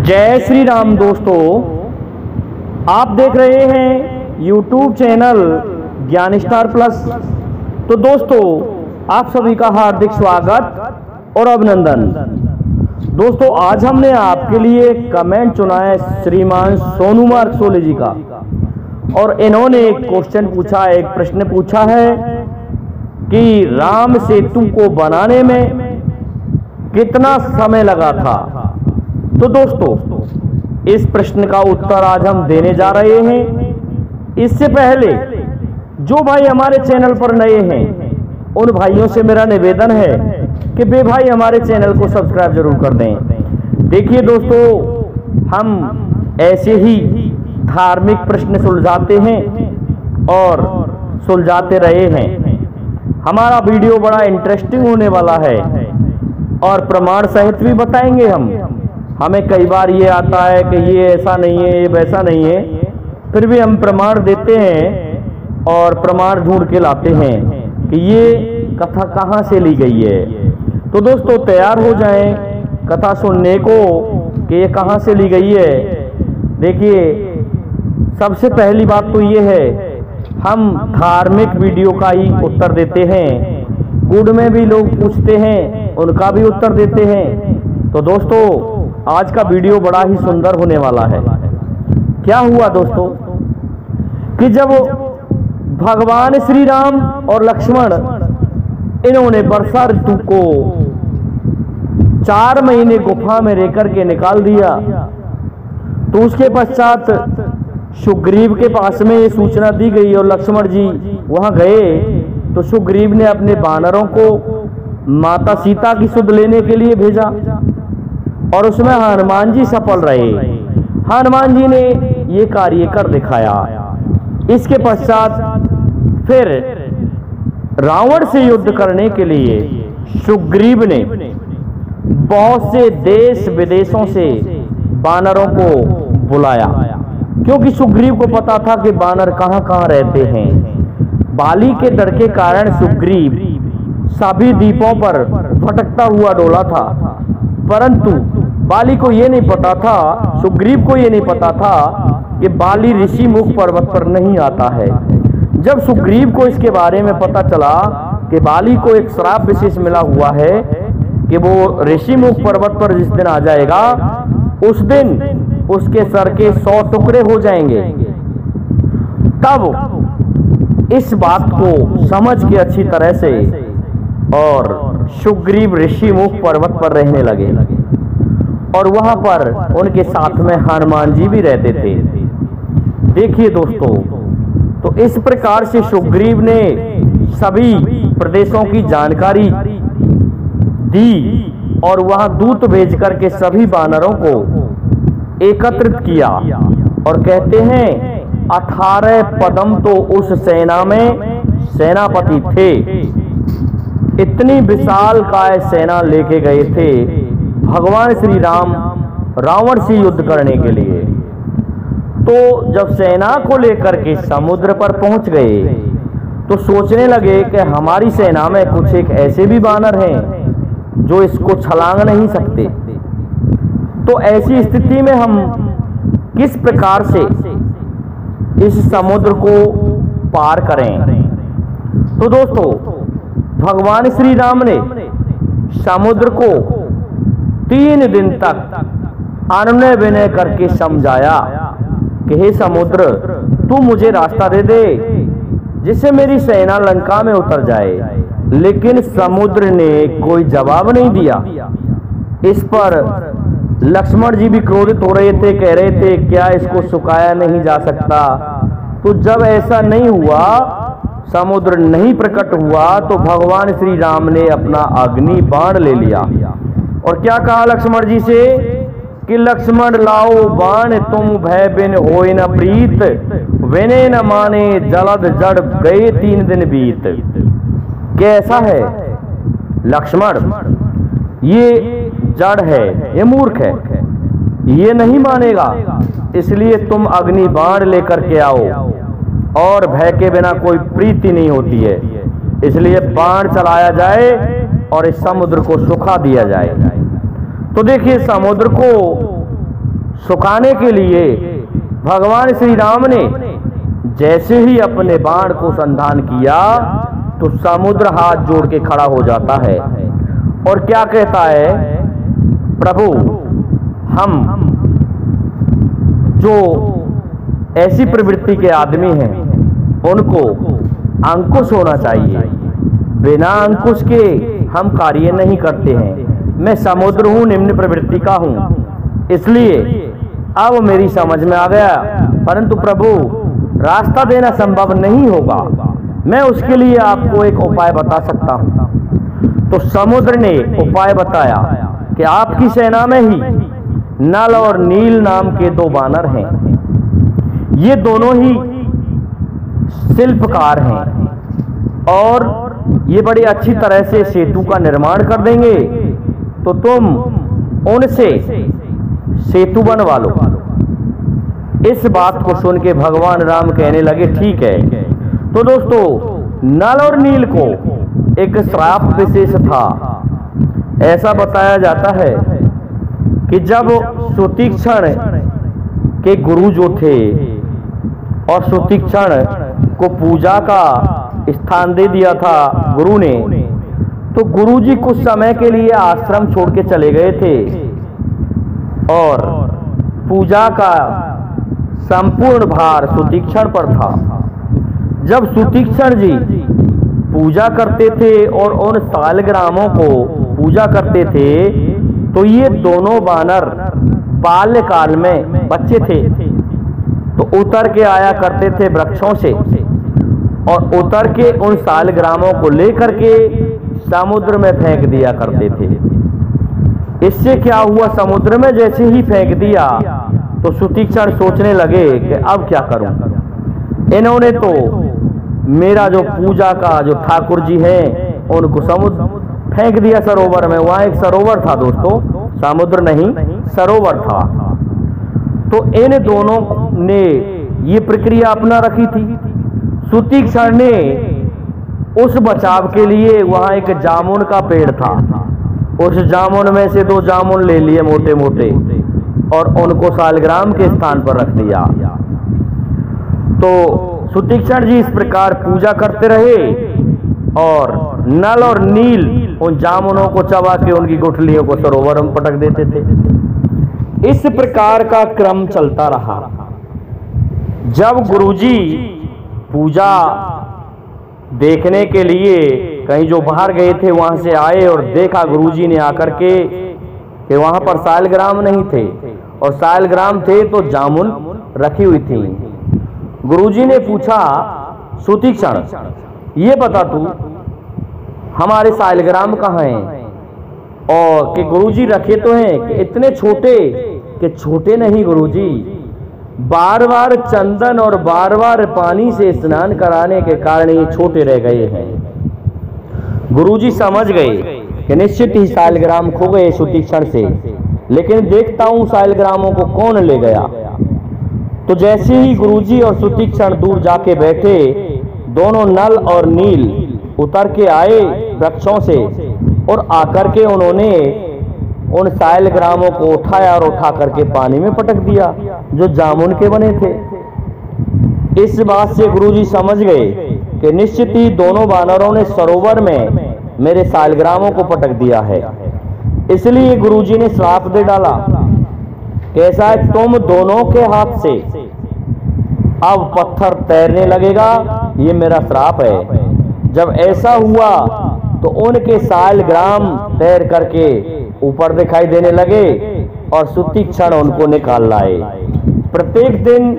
जय श्री राम दोस्तों, आप देख रहे हैं YouTube चैनल ज्ञान स्टार प्लस। तो दोस्तों, आप सभी का हार्दिक स्वागत और अभिनंदन। दोस्तों, आज हमने आपके लिए कमेंट चुना है श्रीमान सोनू मार्ग सोले जी का, और इन्होंने एक क्वेश्चन पूछा, एक प्रश्न पूछा है कि राम सेतु को बनाने में कितना समय लगा था। तो दोस्तों, इस प्रश्न का उत्तर आज हम देने जा रहे हैं। इससे पहले जो भाई हमारे चैनल पर नए हैं, उन भाइयों से मेरा निवेदन है कि वे भाई हमारे चैनल को सब्सक्राइब जरूर कर दें। देखिए दोस्तों, हम ऐसे ही धार्मिक प्रश्न सुलझाते हैं और सुलझाते रहे हैं। हमारा वीडियो बड़ा इंटरेस्टिंग होने वाला है और प्रमाण सहित भी बताएंगे हम। हमें कई बार ये आता है कि ये ऐसा नहीं है, ये वैसा नहीं है, फिर भी हम प्रमाण देते हैं और प्रमाण ढूंढ के लाते हैं कि ये कथा कहाँ से ली गई है। तो दोस्तों, तैयार हो जाएं कथा सुनने को कि ये कहाँ से ली गई है। देखिए, सबसे पहली बात तो ये है, हम धार्मिक वीडियो का ही उत्तर देते हैं। गुड में भी लोग पूछते हैं, उनका भी उत्तर देते हैं। तो दोस्तों, आज का वीडियो बड़ा ही सुंदर होने वाला है। क्या हुआ दोस्तों कि जब भगवान श्री राम और लक्ष्मण इन्होंने वर्षा ऋतु को 4 महीने गुफा में रहकर के निकाल दिया, तो उसके पश्चात सुग्रीव के पास में ये सूचना दी गई और लक्ष्मण जी वहां गए। तो सुग्रीव ने अपने वानरों को माता सीता की सुध लेने के लिए भेजा और उसमें हनुमान जी सफल रहे। हनुमान जी ने ये कार्य कर दिखाया। इसके पश्चात फिर रावण से युद्ध करने के लिए सुग्रीव ने बहुत से देश विदेशों से वानरों को बुलाया, क्योंकि सुग्रीव को पता था कि वानर कहां कहां रहते हैं। बाली के डर के कारण सुग्रीव सभी द्वीपों पर भटकता हुआ डोला था, परंतु बाली को यह नहीं पता था, सुग्रीव को यह नहीं पता था कि बाली ऋषि मुख पर्वत पर नहीं आता है। जब सुग्रीव को इसके बारे में पता चला कि बाली को एक श्राप विशेष मिला हुआ है कि वो ऋषि मुख पर्वत पर जिस दिन आ जाएगा, उस दिन उसके सर के 100 टुकड़े हो जाएंगे, तब इस बात को समझ के अच्छी तरह से और सुग्रीव ऋषि मुख पर्वत पर रहने लगे और वहां पर उनके साथ में हनुमान जी भी रहते थे। देखिए दोस्तों, तो इस प्रकार से सुग्रीव ने सभी प्रदेशों की जानकारी दी और वहां दूत भेज करके सभी वानरों को एकत्रित किया। और कहते हैं 18 पदम तो उस सेना में सेनापति थे। इतनी विशाल काय सेना लेके गए थे भगवान श्री राम रावण से युद्ध करने के लिए। तो जब सेना को लेकर के समुद्र पर पहुंच गए, तो सोचने लगे कि हमारी सेना में कुछ एक ऐसे भी वानर हैं जो इसको छलांग नहीं सकते। तो ऐसी स्थिति में हम किस प्रकार से इस समुद्र को पार करें। तो दोस्तों, भगवान श्री राम ने समुद्र को 3 दिन तक अनुनय विनय करके समझाया कि हे समुद्र, तू मुझे रास्ता दे दे जिससे मेरी सेना लंका में उतर जाए। लेकिन समुद्र ने कोई जवाब नहीं दिया। इस पर लक्ष्मण जी भी क्रोधित हो रहे थे, कह रहे थे क्या इसको सुखाया नहीं जा सकता। तो जब ऐसा नहीं हुआ, समुद्र नहीं प्रकट हुआ, तो भगवान श्री राम ने अपना अग्नि बाण ले लिया और क्या कहा लक्ष्मण जी से कि लक्ष्मण लाओ बाण, तुम भय बिन होए न प्रीत, विनय न माने जलद जड़ गए 3 दिन बीत। कैसा है लक्ष्मण, ये जड़ है, ये मूर्ख है, ये नहीं मानेगा, इसलिए तुम अग्नि बाण लेकर के आओ। और भय के बिना कोई प्रीति नहीं होती है, इसलिए बाण चलाया जाए और इस समुद्र को सुखा दिया जाए। तो देखिए, समुद्र को सुखाने के लिए भगवान श्री राम ने जैसे ही अपने बाण को संधान किया तो समुद्र हाथ जोड़ के खड़ा हो जाता है और क्या कहता है, प्रभु हम जो ऐसी प्रवृत्ति के आदमी हैं उनको अंकुश होना चाहिए, बिना अंकुश के हम कार्य नहीं करते हैं। मैं समुद्र हूं, निम्न प्रवृत्ति का हूं, इसलिए अब मेरी समझ में आ गया, परंतु प्रभु रास्ता देना संभव नहीं होगा, मैं उसके लिए आपको एक उपाय बता सकता हूं। तो समुद्र ने उपाय बताया कि आपकी सेना में ही नल और नील नाम के दो बानर हैं, ये दोनों ही शिल्पकार हैं और ये बड़ी अच्छी तरह से सेतु का निर्माण कर देंगे, तो तुम उनसे सेतु बनवा लो। इस बात को सुन के भगवान राम कहने लगे ठीक है। तो दोस्तों, नल और नील को एक श्राप विशेष था। ऐसा बताया जाता है कि जब सुतीक्षण के गुरु जो थे और सुतीक्षण को पूजा का स्थान दे दिया था गुरु ने, तो गुरु जी कुछ समय के लिए आश्रम छोड़ के चले गए थे और पूजा का संपूर्ण भार सुतीक्षण पर था। जब सुतीक्षण जी पूजा करते थे और उन सालग्रामों को पूजा करते थे, तो ये दोनों बानर बाल्यकाल में बच्चे थे, तो उतर के आया करते थे वृक्षों से और उतर के उन सालग्रामों को लेकर के समुद्र में फेंक दिया करते थे। इससे क्या हुआ, समुद्र में जैसे ही फेंक दिया तो सुतीक्षण सोचने लगे कि अब क्या करूं। इन्होंने तो मेरा जो पूजा का जो ठाकुर जी हैं उनको समुद्र फेंक दिया सरोवर में। वहां एक सरोवर था दोस्तों, समुद्र नहीं सरोवर था। तो इन दोनों ने ये प्रक्रिया अपना रखी थी। सुतीक्षण ने उस बचाव के लिए वहां एक जामुन का पेड़ था, उस जामुन में से 2 जामुन ले लिए मोटे मोटे और उनको सालग्राम के स्थान पर रख दिया। तो सुतीक्षण जी इस प्रकार पूजा करते रहे और नल और नील उन जामुनों को चबा के उनकी गुठलियों को सरोवर में पटक देते थे। इस प्रकार का क्रम चलता रहा। जब गुरुजी पूजा देखने के लिए कहीं जो बाहर गए थे वहां से आए और देखा गुरुजी ने आकर के कि वहां पर सालग्राम नहीं थे और सालग्राम थे तो जामुन रखी हुई थी। गुरुजी ने पूछा, सुतीक्षण ये बता तू हमारे सालग्राम कहाँ हैं? और कि गुरुजी रखे तो हैं कि इतने छोटे, कि छोटे नहीं गुरुजी, बार बार चंदन और बार बार पानी से स्नान कराने के कारण ये छोटे रह गए हैं। गुरुजी समझ गए कि निश्चित ही सालग्राम खो गए सुतीक्षण से, लेकिन देखता हूं सालग्रामों को कौन ले गया। तो जैसे ही गुरुजी और सुतीक्षण दूर जाके बैठे, दोनों नल और नील उतर के आए वृक्षों से और आकर के उन्होंने उन सालग्रामों को उठाया और उठा करके पानी में पटक दिया जो जामुन के बने थे। इस बात से गुरुजी समझ गए कि निश्चित ही दोनों बानरों ने सरोवर में मेरे सालग्रामों को पटक दिया है। इसलिए गुरुजी ने श्राप दे डाला, कैसा है, तुम दोनों के हाथ से अब पत्थर तैरने लगेगा, ये मेरा श्राप है। जब ऐसा हुआ तो उनके सालग्राम तैर करके ऊपर दिखाई देने लगे और सुतीक्षण उनको निकाल लाए। प्रत्येक दिन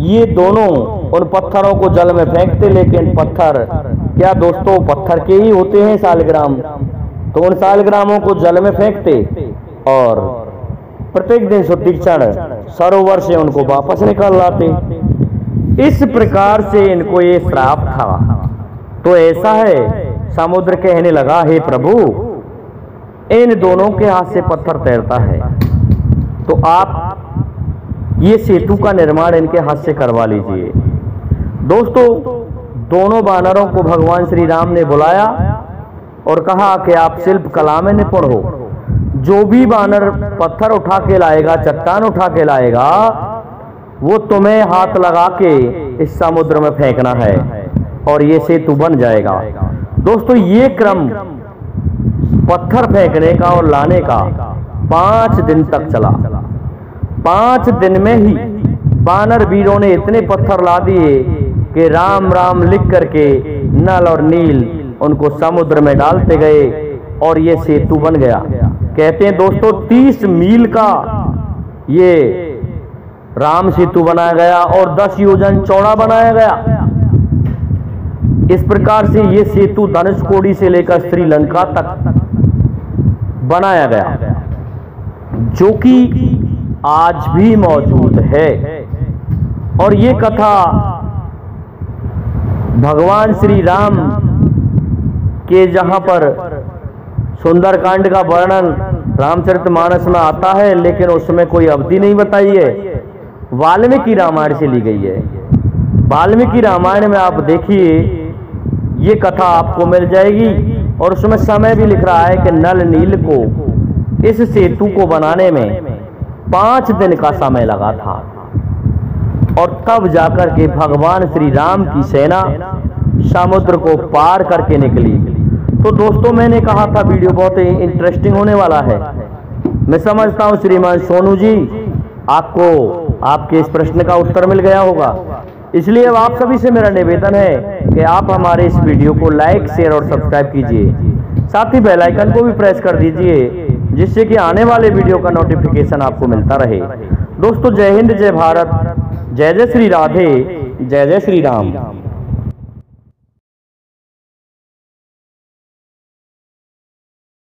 ये दोनों उन पत्थरों को जल में फेंकते, लेकिन पत्थर क्या दोस्तों, पत्थर के ही होते हैं सालग्राम, तो उन सालग्रामों को जल में फेंकते और प्रत्येक दिन सुतीक्षण सरोवर से उनको वापस निकाल लाते। इस प्रकार से इनको ये श्राप था। तो ऐसा है, समुद्र कहने लगा, हे प्रभु इन दोनों के हाथ से पत्थर तैरता है, तो आप ये सेतु का निर्माण इनके हाथ से करवा लीजिए। दोस्तों, दोनों बानरों को भगवान श्री राम ने बुलाया और कहा कि आप शिल्प कला में निपुण हो, जो भी बानर पत्थर उठा के लाएगा, चट्टान उठा के लाएगा, वो तुम्हें हाथ लगा के इस समुद्र में फेंकना है और ये सेतु बन जाएगा। दोस्तों, ये क्रम पत्थर फेंकने का और लाने का 5 दिन तक चला। 5 दिन में ही बानर वीरों ने इतने पत्थर ला दिए कि राम राम लिख करके नल और नील उनको समुद्र में डालते गए और ये सेतु बन गया। कहते हैं दोस्तों 30 मील का ये राम सेतु बनाया गया और 10 योजन चौड़ा बनाया गया। इस प्रकार से ये सेतु धनुषकोडी से लेकर श्रीलंका तक बनाया गया, जो कि आज भी मौजूद है। और ये कथा भगवान श्री राम के जहां पर सुंदरकांड का वर्णन रामचरितमानस में आता है, लेकिन उसमें कोई अवधि नहीं बताई है, वाल्मीकि रामायण से ली गई है। वाल्मीकि रामायण में आप देखिए ये कथा आपको मिल जाएगी और उसमें समय भी लिख रहा है कि नल नील को इस सेतु को बनाने में 5 दिन का समय लगा था और तब जाकर के भगवान श्री राम की सेना समुद्र को पार करके निकली। तो दोस्तों, मैंने कहा था वीडियो बहुत ही इंटरेस्टिंग होने वाला है। मैं समझता हूं श्रीमान सोनू जी आपको आपके इस प्रश्न का उत्तर मिल गया होगा। इसलिए अब आप सभी से मेरा निवेदन है कि आप हमारे इस वीडियो को लाइक, शेयर और सब्सक्राइब कीजिए, साथ ही बेल आइकन को भी प्रेस कर दीजिए, जिससे कि आने वाले वीडियो का नोटिफिकेशन आपको मिलता रहे। दोस्तों, जय हिंद, जय भारत, जय जय श्री राधे, जय जय श्री राम।